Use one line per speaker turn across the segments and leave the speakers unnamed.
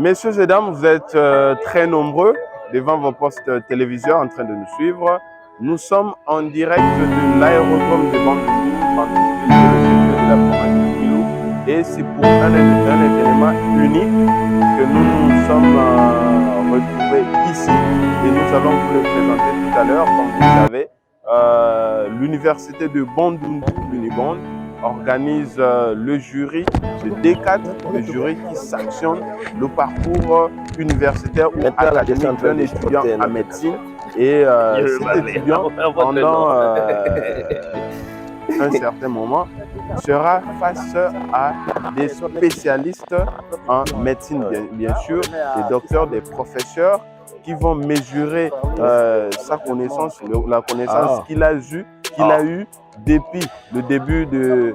Messieurs et dames, vous êtes très nombreux devant vos postes téléviseurs en train de nous suivre. Nous sommes en direct de l'aérodrome de Bandundu, de la province de Kwilu, et c'est pour un événement unique que nous nous sommes retrouvés ici et nous allons vous le présenter tout à l'heure. Comme vous le savez, l'université de Bandundu, l'Unibond, organise le jury de D4, le jury qui sanctionne le parcours universitaire ou académique d'un étudiant en médecine. Et cet étudiant, pendant un certain moment, sera face à des spécialistes en médecine, bien sûr, des docteurs, des professeurs qui vont mesurer sa connaissance, la connaissance qu'il a eue depuis le début de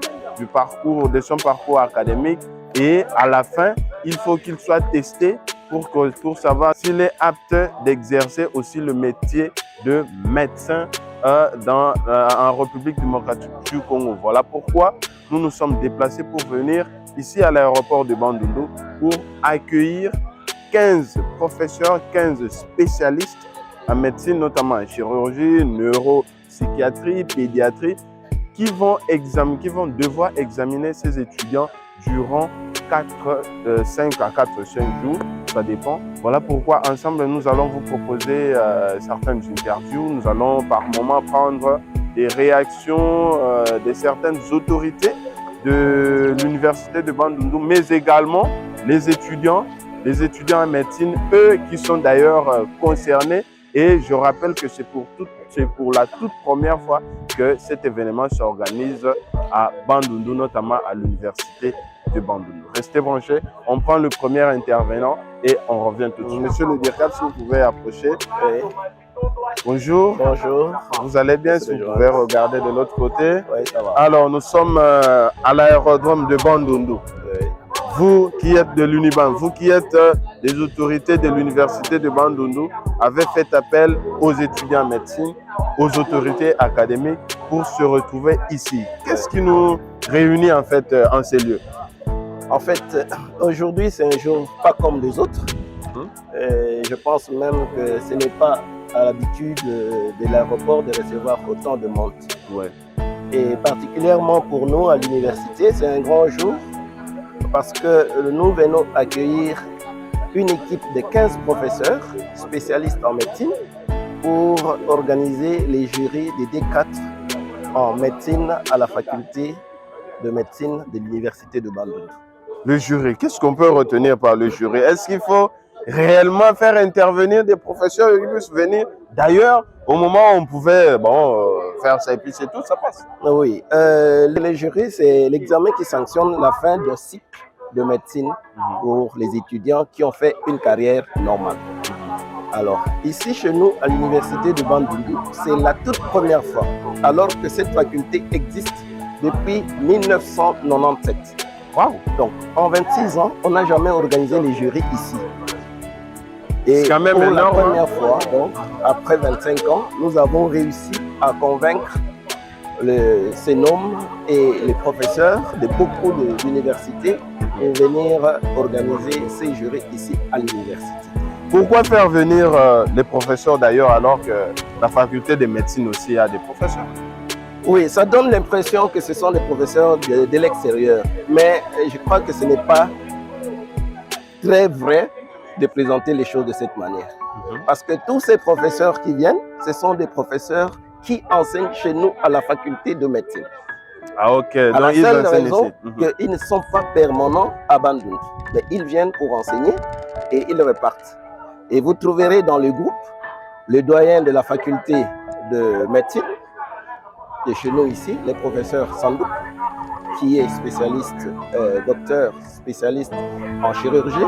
son parcours académique, et à la fin, il faut qu'il soit testé pour savoir s'il est apte d'exercer aussi le métier de médecin en République démocratique du Congo. Voilà pourquoi nous nous sommes déplacés pour venir ici à l'aéroport de Bandundu pour accueillir 15 professeurs, 15 spécialistes en médecine, notamment en chirurgie, neuropsychiatrie, pédiatrie, qui vont devoir examiner ces étudiants durant 5 à 5 jours, ça dépend. Voilà pourquoi ensemble nous allons vous proposer certaines interviews. Nous allons par moment prendre des réactions de certaines autorités de l'université de Bandundu, mais également les étudiants en médecine, eux qui sont d'ailleurs concernés. Et je rappelle que c'est pour la toute première fois que cet événement s'organise à Bandundu, notamment à l'université de Bandundu. Restez branchés, on prend le premier intervenant et on revient tout de suite. Monsieur le directeur, si vous pouvez approcher. Oui. Bonjour.
Bonjour.
Vous allez bien? Si vous pouvez regarder de l'autre côté.
Oui, ça va.
Alors, nous sommes à l'aérodrome de Bandundu. Oui. Vous qui êtes de l'Unibond, vous qui êtes des autorités de l'université de Bandundu, avez fait appel aux étudiants en médecine, aux autorités académiques pour se retrouver ici. Qu'est-ce qui nous réunit en fait en ces lieux?
En fait, aujourd'hui, c'est un jour pas comme les autres. Je pense même que ce n'est pas à l'habitude de l'aéroport de recevoir autant de monde.
Ouais.
Et particulièrement pour nous à l'université, c'est un grand jour parce que nous venons accueillir une équipe de 15 professeurs spécialistes en médecine pour organiser les jurys des D4 en médecine à la faculté de médecine de l'université de Bandundu.
Le jury, qu'est-ce qu'on peut retenir par le jury? Est-ce qu'il faut réellement faire intervenir des professeurs qui puissent venir? D'ailleurs, au moment où on pouvait faire ça et puis c'est tout, ça passe.
Oui, le jury, c'est l'examen qui sanctionne la fin d'un cycle de médecine pour les étudiants qui ont fait une carrière normale. Alors, ici chez nous, à l'université de Bandundu, c'est la toute première fois, alors que cette faculté existe depuis 1997.
Wow.
Donc, en 26 ans, on n'a jamais organisé les jurys ici. Et
quand même
pour
énorme,
la première fois, donc, après 25 ans, nous avons réussi à convaincre ces noms et les professeurs de beaucoup d'universités pour venir organiser ces jurys ici à l'université.
Pourquoi faire venir les professeurs d'ailleurs alors que la faculté de médecine aussi a des professeurs?
Oui, ça donne l'impression que ce sont des professeurs de l'extérieur, mais je crois que ce n'est pas très vrai de présenter les choses de cette manière. Parce que tous ces professeurs qui viennent, ce sont des professeurs qui enseignent chez nous à la faculté de médecine.
Ah ok,
à
donc
la seule raison qu'ils ne sont pas permanents à Bandundu. Mais ils viennent pour enseigner et ils repartent. Et vous trouverez dans le groupe le doyen de la faculté de médecine de chez nous ici, le professeur Sandouk, qui est spécialiste, docteur spécialiste en chirurgie.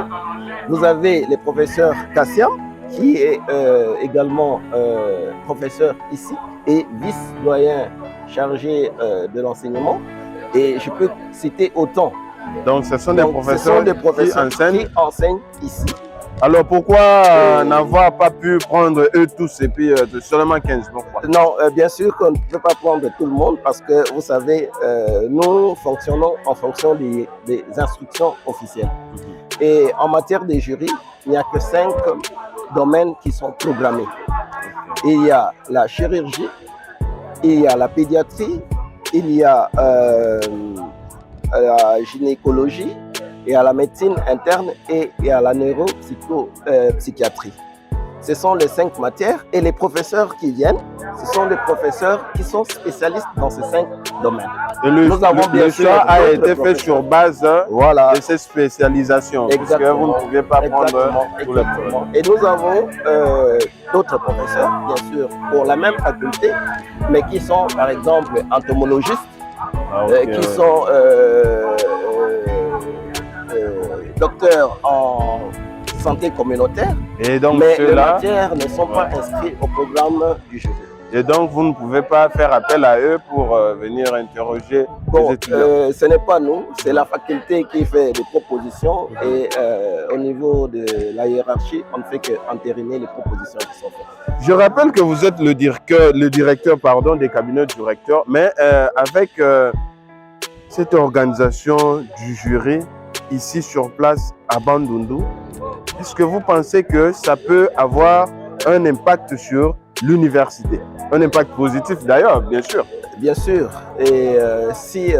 Vous avez le professeur Kassiam, qui est également professeur ici et vice-doyen chargé de l'enseignement. Et je peux citer autant.
Donc ce sont des professeurs qui
enseignent ici.
Alors pourquoi n'avoir pas pu prendre eux tous et puis seulement 15?
Non, bien sûr qu'on ne peut pas prendre tout le monde parce que vous savez, nous fonctionnons en fonction des instructions officielles. Et en matière de jury, il n'y a que 5 domaines qui sont programmés. Il y a la chirurgie, il y a la pédiatrie, il y a la gynécologie, il y a la médecine interne et il y a la neuropsychiatrie. Ce sont les 5 matières et les professeurs qui viennent, ce sont des professeurs qui sont spécialistes dans ces 5 domaines.
Et le choix a été fait sur base de ces spécialisations. Parce que vous ne pouvez pas prendre tout le temps.
Et nous avons d'autres professeurs, bien sûr, pour la même faculté, mais qui sont par exemple entomologistes, qui sont docteurs en santé communautaire,
et donc
mais les matières ne sont pas inscrites au programme du jury.
Et donc vous ne pouvez pas faire appel à eux pour venir interroger les étudiants.
Ce n'est pas nous, c'est la faculté qui fait des propositions et au niveau de la hiérarchie, on ne fait qu'entériner les propositions qui sont faites.
Je rappelle que vous êtes le directeur des cabinets du recteur, mais avec cette organisation du jury ici sur place à Bandundu, est-ce que vous pensez que ça peut avoir un impact sur l'université? Un impact positif d'ailleurs, bien sûr.
Bien sûr. Et si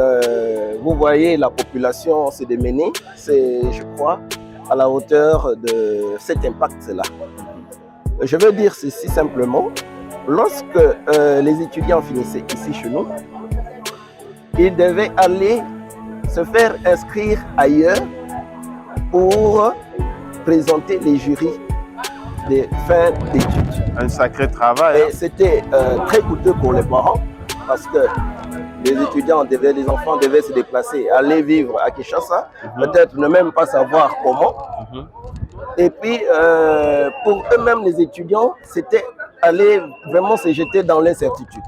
vous voyez la population se démener, c'est, je crois, à la hauteur de cet impact-là. Je veux dire ceci simplement. Lorsque les étudiants finissaient ici chez nous, ils devaient aller se faire inscrire ailleurs pour présenter les jurys des fins d'études.
Un sacré travail.
Et c'était très coûteux pour les parents parce que les étudiants, les enfants devaient se déplacer, aller vivre à Kinshasa, peut-être ne même pas savoir comment. Et puis, pour eux-mêmes, les étudiants, c'était aller vraiment se jeter dans l'incertitude.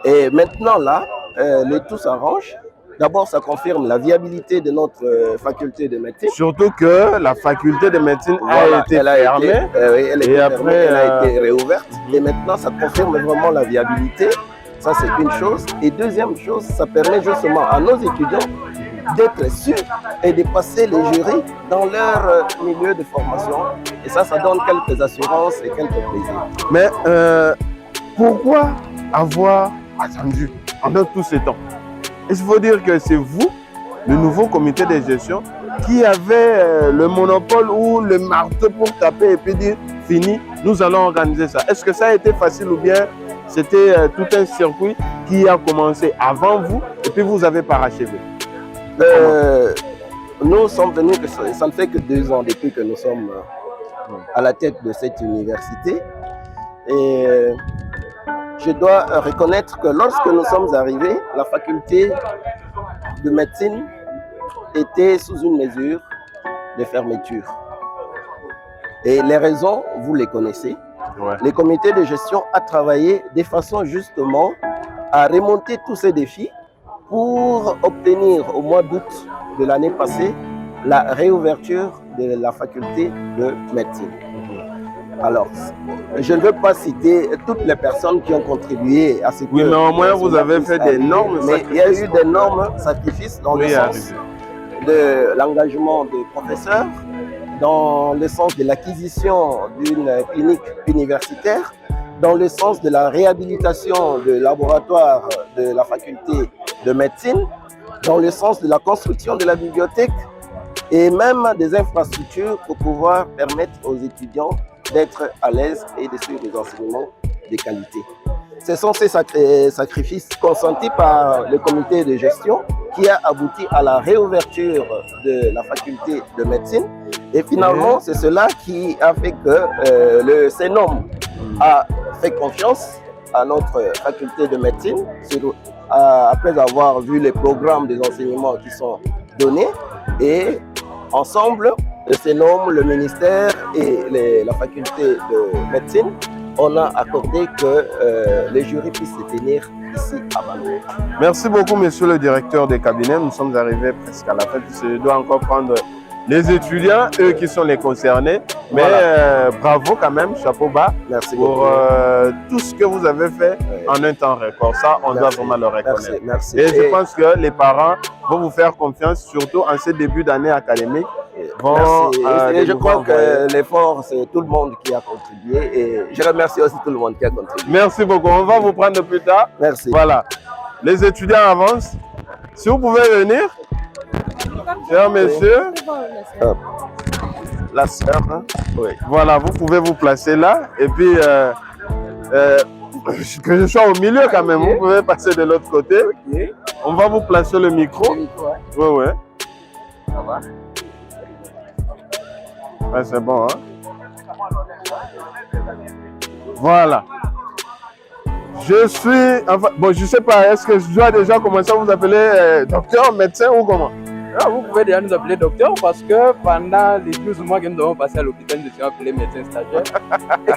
Et maintenant, là, le tout s'arrange. D'abord, ça confirme la viabilité de notre faculté de médecine.
Surtout que la faculté de médecine a été fermée.
Elle a été réouverte. Et maintenant, ça confirme vraiment la viabilité. Ça, c'est une chose. Et deuxième chose, ça permet justement à nos étudiants d'être sûrs et de passer les jurys dans leur milieu de formation. Et ça donne quelques assurances et quelques plaisirs.
Mais pourquoi avoir attendu pendant tous ces temps? Il faut dire que c'est vous, le nouveau comité de gestion, qui avez le monopole ou le marteau pour taper et puis dire fini, nous allons organiser ça. Est-ce que ça a été facile ou bien c'était tout un circuit qui a commencé avant vous et puis vous avez parachevé?
Nous sommes venus, ça ne fait que 2 ans depuis que nous sommes à la tête de cette université. Et je dois reconnaître que lorsque nous sommes arrivés, la faculté de médecine était sous une mesure de fermeture. Et les raisons, vous les connaissez. Le comité de gestion a travaillé de façon justement à remonter tous ces défis pour obtenir au mois d'août de l'année passée la réouverture de la faculté de médecine. Alors, je ne veux pas citer toutes les personnes qui ont contribué à ce que...
Oui, mais au moins vous avez fait d'énormes sacrifices.
Il y a eu d'énormes sacrifices dans le sens de l'engagement des professeurs, dans le sens de l'acquisition d'une clinique universitaire, dans le sens de la réhabilitation de laboratoire de la faculté de médecine, dans le sens de la construction de la bibliothèque et même des infrastructures pour pouvoir permettre aux étudiants d'être à l'aise et de suivre des enseignements de qualité. Ce sont ces sacrifices consentis par le comité de gestion qui a abouti à la réouverture de la faculté de médecine. Et finalement, c'est cela qui a fait que le CENOM a fait confiance à notre faculté de médecine, après avoir vu les programmes des enseignements qui sont donnés. Et ensemble, le CENOM, le ministère et la faculté de médecine, on a accordé que les jurys puissent se tenir ici à Bandundu.
Merci beaucoup, monsieur le directeur des cabinets. Nous sommes arrivés presque à la fin. Je dois encore prendre les étudiants, eux qui sont les concernés. Mais bravo quand même, chapeau bas.
Merci
pour
beaucoup.
Tout ce que vous avez fait en un temps record. Ça, on doit vraiment le reconnaître.
Merci.
Et je pense que les parents vont vous faire confiance, surtout en ce début d'année académique.
Et je crois que l'effort, c'est tout le monde qui a contribué. Et je remercie aussi tout le monde qui a contribué.
Merci beaucoup. On va vous prendre plus tard.
Merci.
Voilà. Les étudiants avancent. Si vous pouvez venir, chers messieurs.
La sœur, hein?
Oui. Voilà, vous pouvez vous placer là. Et puis, que je sois au milieu quand même. Vous pouvez passer de l'autre côté. On va vous placer le micro. Oui, oui.
Ça va?
Ouais, c'est bon, hein? Voilà. Je suis... Enfin, bon, je sais pas, est-ce que je dois déjà commencer à vous appeler docteur, médecin ou comment?
Ah, vous pouvez déjà nous appeler docteur parce que pendant les 12 mois que nous avons passé à l'hôpital, nous étions appelés médecins stagiaires.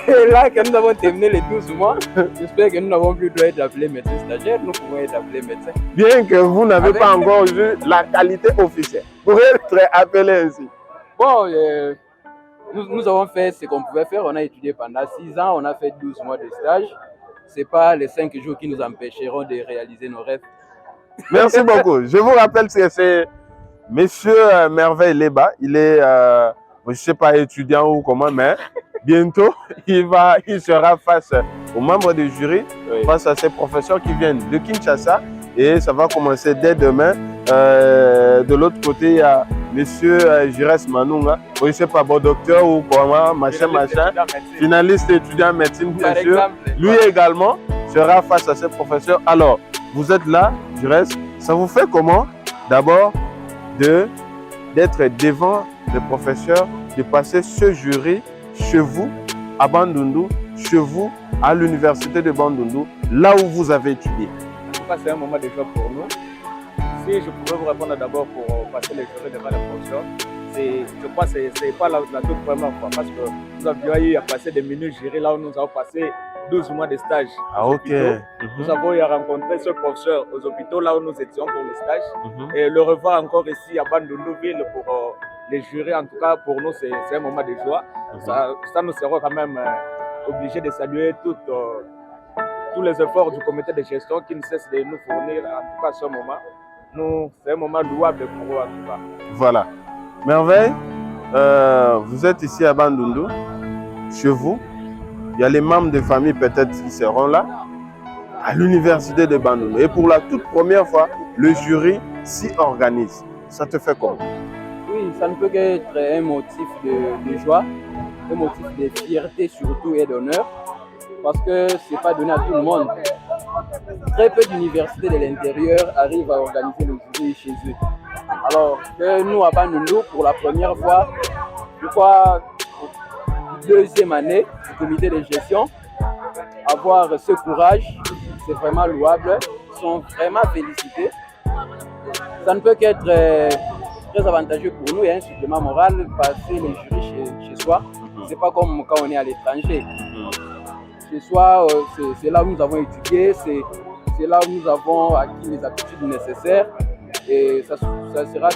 Et là que nous avons terminé les 12 mois, j'espère que nous n'avons plus droit d'être appelés médecins stagiaires, nous pouvons être appelés médecins.
Bien que vous n'avez pas encore eu la qualité officielle pour être appelé ainsi.
Bon, nous avons fait ce qu'on pouvait faire. On a étudié pendant 6 ans, on a fait 12 mois de stage. Ce n'est pas les 5 jours qui nous empêcheront de réaliser nos rêves.
Merci beaucoup. Je vous rappelle que c'est Monsieur Merveille Leba. Il est, je ne sais pas, étudiant ou comment, mais bientôt, il sera face aux membres du jury, face à ces professeurs qui viennent de Kinshasa. Et ça va commencer dès demain. De l'autre côté, il y a Monsieur Jires Manunga, je ne sais pas, bon docteur ou comment, machin, finaliste étudiant en médecine, bien sûr. Lui également sera face à ces professeurs. Alors, vous êtes là, Jires, ça vous fait comment d'abord d'être devant les professeurs, de passer ce jury chez vous à Bandundu, chez vous à l'université de Bandundu, là où vous avez étudié?
C'est un moment de joie pour nous. Si je pouvais vous répondre d'abord pour passer les jurys devant les professeurs, je crois que ce n'est pas la toute première fois parce que nous avions eu à passer des minutes jurys là où nous avons passé 12 mois de stage.
Ah, ok.
Nous avons eu à rencontrer ce professeur aux hôpitaux là où nous étions pour le stage et le revoir encore ici à Bandundu-Ville pour les jurys. En tout cas, pour nous, c'est un moment de joie. Ça nous serons quand même obligés de saluer tous les efforts du comité de gestion qui ne cessent de nous fournir, en tout cas, à ce moment. C'est un moment louable pour eux, en tout cas.
Voilà. Merveille, vous êtes ici à Bandundu, chez vous. Il y a les membres de famille peut-être qui seront là, à l'université de Bandundu. Et pour la toute première fois, le jury s'y organise. Ça te fait comment?
Oui, ça ne peut qu'être un motif de joie, un motif de fierté surtout et d'honneur. Parce que ce n'est pas donné à tout le monde. Très peu d'universités de l'intérieur arrivent à organiser le jury chez eux. Alors que nous, à Bandundu, pour la première fois, je crois, deuxième année du comité de gestion, avoir ce courage, c'est vraiment louable. Ils sont vraiment félicités. Ça ne peut qu'être très avantageux pour nous et un supplément moral, passer les jurys chez soi. Ce n'est pas comme quand on est à l'étranger. Chez soi, c'est là où nous avons étudié, c'est là où nous avons acquis les aptitudes nécessaires et ça sera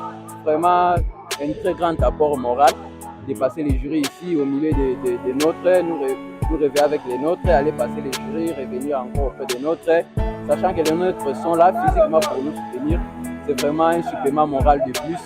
vraiment un très grand apport moral de passer les jurys ici au milieu des nôtres, nous rêver avec les nôtres, aller passer les jurys, revenir encore auprès des nôtres, sachant que les nôtres sont là physiquement pour nous soutenir. C'est vraiment un supplément moral de plus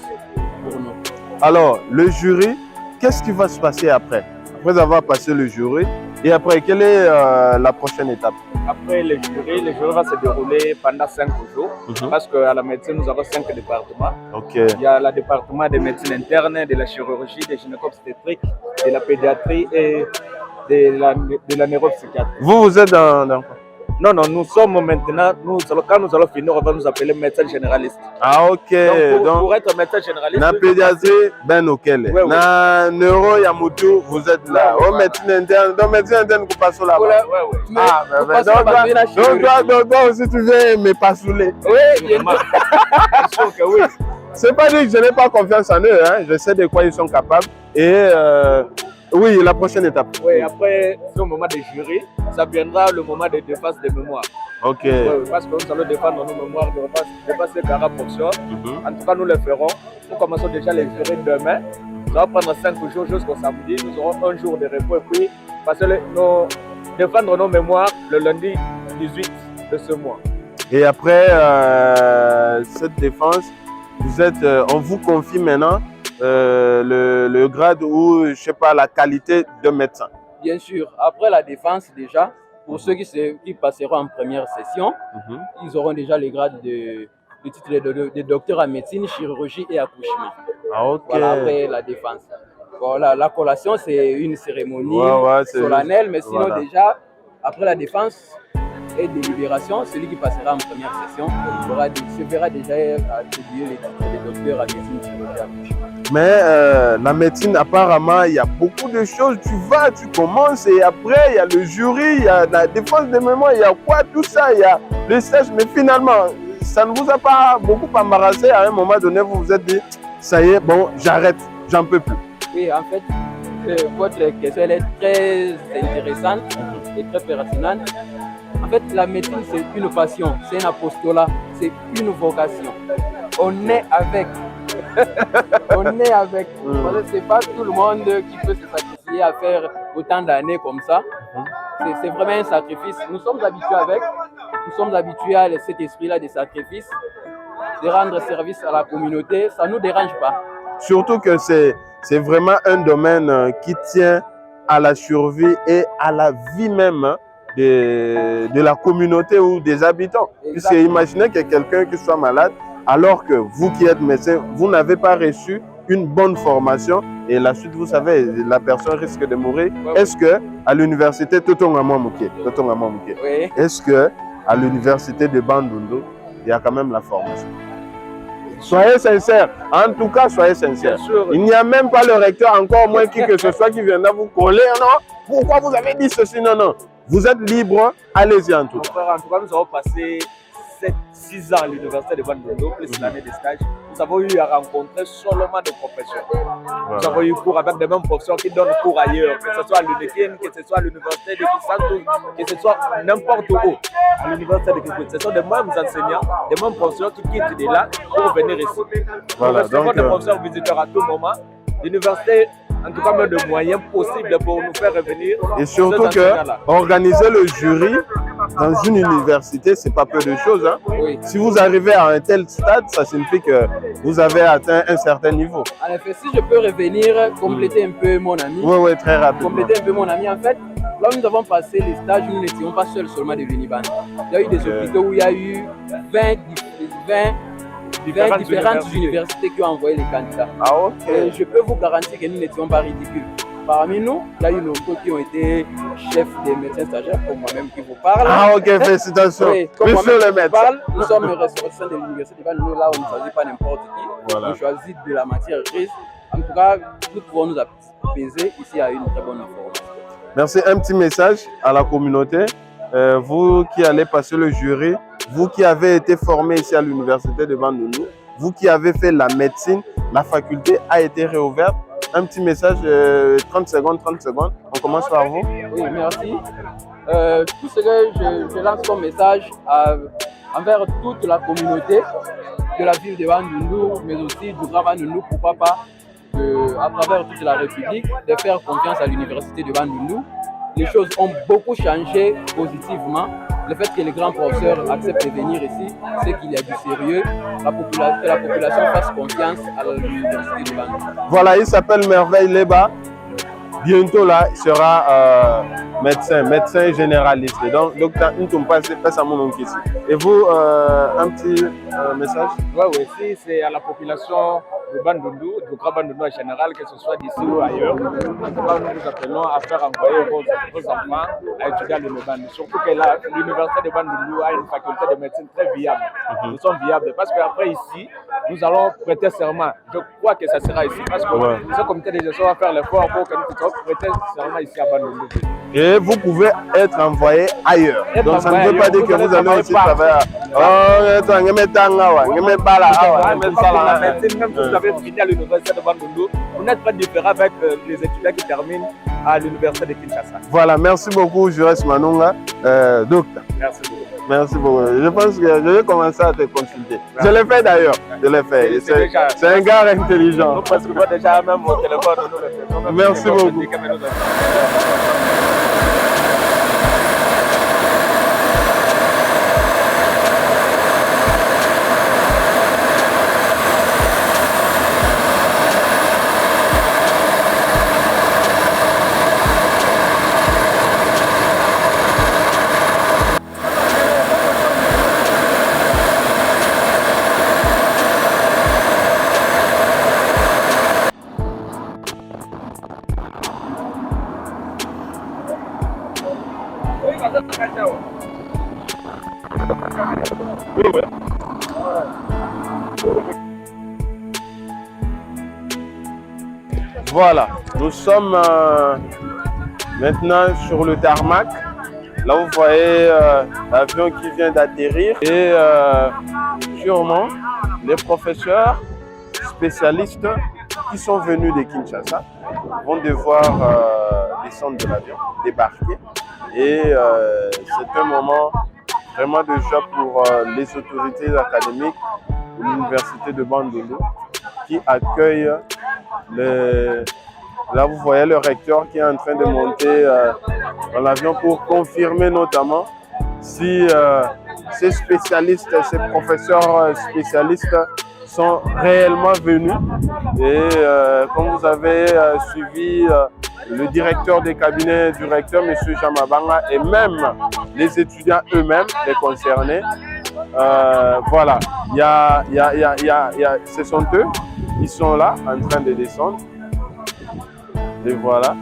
pour nous.
Alors, le jury, qu'est-ce qui va se passer après? Après avoir passé le jury, et après, quelle est la prochaine étape?
Après le jury va se dérouler pendant 5 jours, parce qu'à la médecine, nous avons 5 départements.
Okay.
Il y a le département de médecine interne, de la chirurgie, de gynéco-obstétrique, de la pédiatrie et de la neuropsychiatrie.
Vous êtes dans quoi?
Non, nous sommes maintenant, quand nous allons finir, on va nous appeler médecin généraliste.
Ah, ok.
Donc, pour être médecin généraliste,
dans la pédiatrie, ben auquel.
Oui.
Dans neuro, Yamutu, vous êtes là. Au médecine interne, dans médecine interne, vous passez là-bas.
Oui.
Ah, donc toi aussi, tu viens me passer.
Oui, bien sûr que oui.
C'est pas dire que je n'ai pas confiance en eux, hein. Je sais de quoi ils sont capables. Et oui, la prochaine étape.
Oui, après ce moment de jury, ça viendra le moment de défense de mémoire.
Ok.
Parce que nous allons défendre nos mémoires de passer 40%. En tout cas, nous le ferons. Nous commençons déjà les jurys demain. Ça va prendre 5 jours jusqu'au samedi. Nous aurons un jour de repos et puis défendre nos mémoires le lundi 18 de ce mois.
Et après cette défense, on vous confie maintenant le grade ou, je sais pas, la qualité de médecin.
Bien sûr, après la défense déjà, pour ceux qui passeront en première session, ils auront déjà le grade de titre de docteur en médecine, chirurgie et accouchement.
Ah, ok.
Voilà, après la défense. Voilà, la collation, c'est une cérémonie solennelle, mais sinon déjà, après la défense et délibération, celui qui passera en première session se verra déjà attribuer les titres de docteur en médecine, chirurgie et accouchement.
Mais la médecine, apparemment, il y a beaucoup de choses. Tu commences et après, il y a le jury, il y a la défense de mémoire, il y a quoi, tout ça, il y a le stage. Mais finalement, ça ne vous a pas beaucoup embarrassé. À un moment donné, vous vous êtes dit, ça y est, bon, j'arrête, j'en peux plus.
Oui, en fait, votre question elle est très intéressante et très pertinente. En fait, la médecine, c'est une passion, c'est un apostolat, c'est une vocation. On est avec. On est avec. C'est pas tout le monde qui peut se sacrifier à faire autant d'années comme ça. C'est vraiment un sacrifice. Nous sommes habitués avec. Nous sommes habitués à cet esprit-là de sacrifice, de rendre service à la communauté. Ça ne nous dérange pas. Surtout que c'est vraiment un domaine qui tient à la survie et à la vie même de la communauté ou des habitants. Puisque imaginez que quelqu'un qui soit malade, alors que vous qui êtes médecin, vous n'avez pas reçu une bonne formation et la suite, vous savez, la personne risque de mourir. Est-ce que à l'université est-ce que à l'université de Bandundu, il y a quand même la formation? Soyez sincères, en tout cas, soyez sincères. Il n'y a même pas le recteur, encore moins qui que ce soit, qui viendra vous coller. Non, pourquoi vous avez dit ceci? Non, non. Vous êtes libre, allez-y en tout cas.
En tout cas, nous avons passé 6 ans à l'université de Bandundu, plus l'année de stage. Nous avons eu à rencontrer seulement des professeurs. Nous avons eu cours avec des mêmes professeurs qui donnent cours ailleurs, que ce soit à l'UNEKIN, que ce soit à l'université de Kisantu, que ce soit n'importe où. À l'université de Kisantu, ce sont des mêmes enseignants, des mêmes professeurs qui quittent de là pour venir ici.
Voilà,
nous avons des professeurs visiteurs à tout moment. L'université, en tout cas, met de moyens possibles pour nous faire revenir.
Et surtout que organiser le jury dans une université, c'est pas peu de choses. Hein? Oui. Si vous arrivez à un tel stade, ça signifie que vous avez atteint un certain niveau. En effet, si je peux revenir, compléter un peu mon ami. Oui, oui, très rapidement. Compléter un peu mon ami. En fait, là où nous avons passé les stages, nous n'étions pas seuls seulement de l'Uniban. Il y a eu des hôpitaux où il y a eu 20 différentes universités qui ont envoyé les candidats. Ah, ok. Et je peux vous garantir que nous n'étions pas ridicules. Parmi nous, il y a eu nos qui ont été chefs des médecins stagiaires, comme moi-même qui vous parle. Ah, ok, félicitations. Oui, monsieur le médecin. Nous sommes responsables de l'université. Nous, là, on ne choisit pas n'importe qui. Voilà. On choisit de la matière grise. En tout cas, nous pouvons nous apaiser ici à une très bonne information. Merci. Un petit message à la communauté. Vous qui allez passer le jury, vous qui avez été formé ici à l'université de Bandundu, vous qui avez fait la médecine, la faculté a été réouverte. Un petit message, 30 secondes. On commence par vous. Oui, merci. Tout ce que je lance comme message envers toute la communauté de la ville de Bandundu, mais aussi du Grand Bandundu, pourquoi pas, à travers toute la République, de faire confiance à l'université de Bandundu. Les choses ont beaucoup changé positivement. Le fait que les grands professeurs acceptent de venir ici, c'est qu'il y a du sérieux. Que la population fasse confiance à l'université de Bandundu. Voilà, il s'appelle Merveille Leba. Bientôt là, il sera médecin généraliste. Donc, docteur Ntumpa, c'est ça mon nom ici. Et vous, un petit message?
Oui, si c'est à la population de Bandundu, du Grand Bandundu en général, que ce soit d'ici ou ailleurs, en tout cas, nous vous appelons à faire envoyer vos enfants à étudier à l'Uniban. Surtout que là, l'université de Bandundu a une faculté de médecine très viable. Nous sommes viables parce qu'après ici, nous allons prêter serment. Je crois que ça sera ici parce que ce comité de gestion va faire l'effort pour que nous puissions prêter serment ici à Bandundu.
Et vous pouvez être envoyé ailleurs. Donc ça ne veut pas dire que vous allez aussi travailler.
Même si vous avez fini à l'université de Bandundu, vous n'êtes pas différent avec les étudiants qui terminent à l'université de Kinshasa.
Voilà, merci beaucoup, Jurès Manunga. Docteur.
Merci beaucoup.
Merci beaucoup. Je pense que je vais commencer à te consulter. Je l'ai fait d'ailleurs. Je l'ai fait. C'est un gars intelligent.
Nous prescrivons déjà même au téléphone.
Merci beaucoup. Voilà, nous sommes maintenant sur le tarmac. Là, vous voyez l'avion qui vient d'atterrir et sûrement les professeurs spécialistes qui sont venus de Kinshasa vont devoir descendre de l'avion, débarquer. Et c'est un moment vraiment de joie pour les autorités académiques de l'université de Bandundu qui accueillent là vous voyez le recteur qui est en train de monter dans l'avion pour confirmer notamment si ces spécialistes, ces professeurs spécialistes sont réellement venus. Et comme vous avez suivi le directeur des cabinets du recteur, M. Jamabanga, et même les étudiants eux-mêmes, les concernés, voilà, ce sont eux, ils sont là en train de descendre. Et voilà,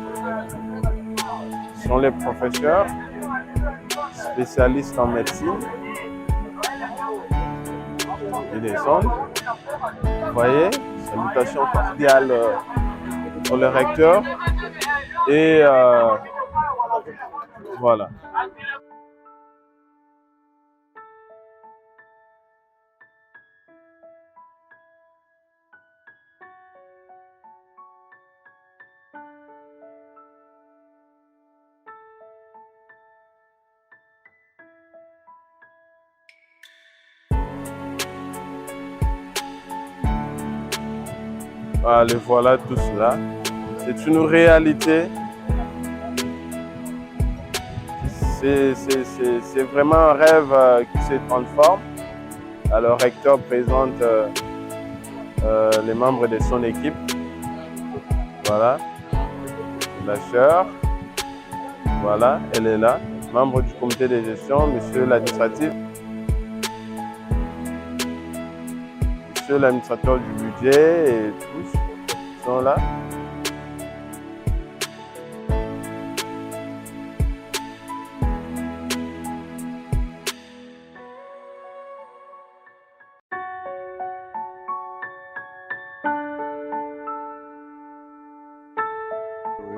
ce sont les professeurs spécialistes en médecine. Ils descendent. Vous voyez, salutations cordiales pour le recteur. Et voilà. Les voilà tous là. C'est une réalité. C'est vraiment un rêve qui se transforme. Alors, le recteur présente les membres de son équipe. Voilà. La sœur. Voilà, elle est là. Membre du comité de gestion, monsieur l'administratif. Monsieur l'administrateur du budget et tous sont là.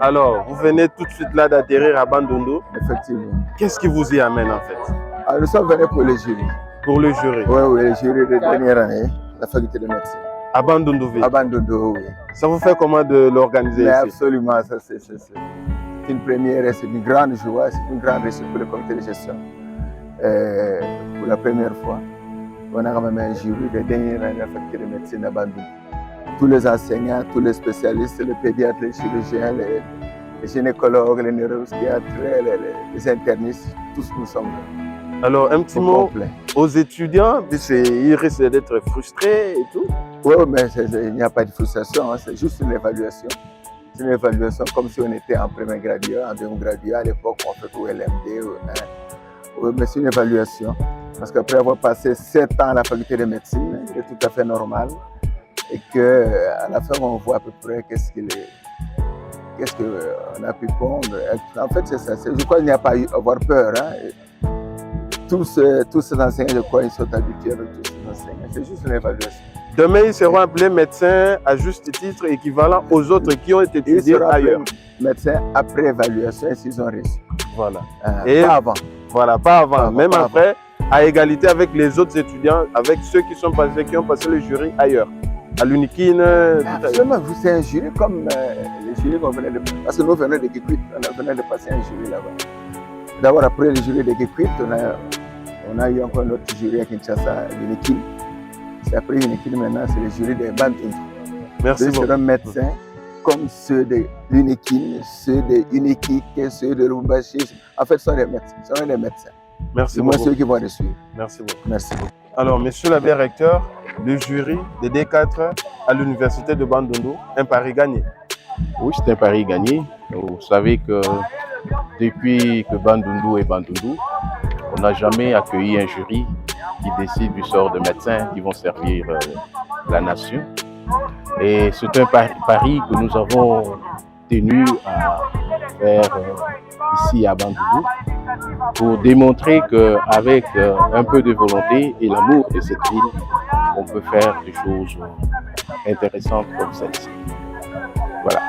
Alors, vous venez tout de suite là d'atterrir à Bandundu.
Effectivement.
Qu'est-ce qui vous y amène en fait?
Nous sommes venus pour le jury.
Pour le jury?
Oui, le jury de dernière année, la faculté de médecine.
À Bandundu?
À Bandundu, oui.
Ça vous fait comment de l'organiser ici?
Absolument, ça c'est une première et c'est une grande joie, c'est une grande réussite pour le comité de gestion. Pour la première fois, on a quand même un jury de dernière année de la faculté de médecine à Bandundu. Tous les enseignants, tous les spécialistes, les pédiatres, les chirurgiens, les gynécologues, les neuropsychiatres, les internistes, tous nous sommes là.
Alors, un petit mot aux étudiants, ils risquent d'être frustrés et tout.
Oui, mais il n'y a pas de frustration, hein, c'est juste une évaluation. C'est une évaluation comme si on était en premier graduat, en deuxième graduat. À l'époque, on fait au LMD. Oui, mais c'est une évaluation. Parce qu'après avoir passé 7 ans à la faculté de médecine, c'est tout à fait normal. Et qu'à la fin, on voit à peu près qu'est-ce qu'on a pu pondre. En fait, c'est ça. Je crois qu'il n'y a pas à avoir peur. Hein. Tous ces enseignants, je crois, ils sont habitués avec tous ces enseignants. C'est juste une évaluation.
Demain, ils seront appelés médecins à juste titre équivalent aux autres qui ont été étudiés ailleurs.
Médecins après évaluation, s'ils ont réussi.
Voilà.
Et pas avant.
Voilà, pas avant. Même pas après, avant. À égalité avec les autres étudiants, avec ceux qui ont passé le jury ailleurs. À l'Unikine.
Absolument, c'est un jury comme les jurys qu'on venait de passer. Parce que nous venons de Kikwit, on venait de passer un jury là-bas. D'abord, après le jury de Gekwit, on a eu encore notre jury à Kinshasa, l'UNIKIL. C'est après l'UNIKIL maintenant, c'est le jury de Bandundu.
Merci
beaucoup. C'est un médecin comme ceux de l'UNIKIL, ceux de UNIKIK, ceux de Lubumbashi. En fait, ce sont des médecins. Ce sont des médecins.
Merci
beaucoup.
Moi,
ceux qui vont les suivre.
Merci beaucoup.
Merci beaucoup.
Alors, monsieur l'abbé recteur, le jury de D4 à l'université de Bandundu, un pari gagné.
Oui, c'est un pari gagné. Vous savez que depuis que Bandundu est Bandundu, on n'a jamais accueilli un jury qui décide du sort de médecins qui vont servir la nation. Et c'est un pari que nous avons tenu à faire ici à Bandundu pour démontrer qu'avec un peu de volonté et l'amour de cette ville, on peut faire des choses intéressantes comme celle-ci. Voilà.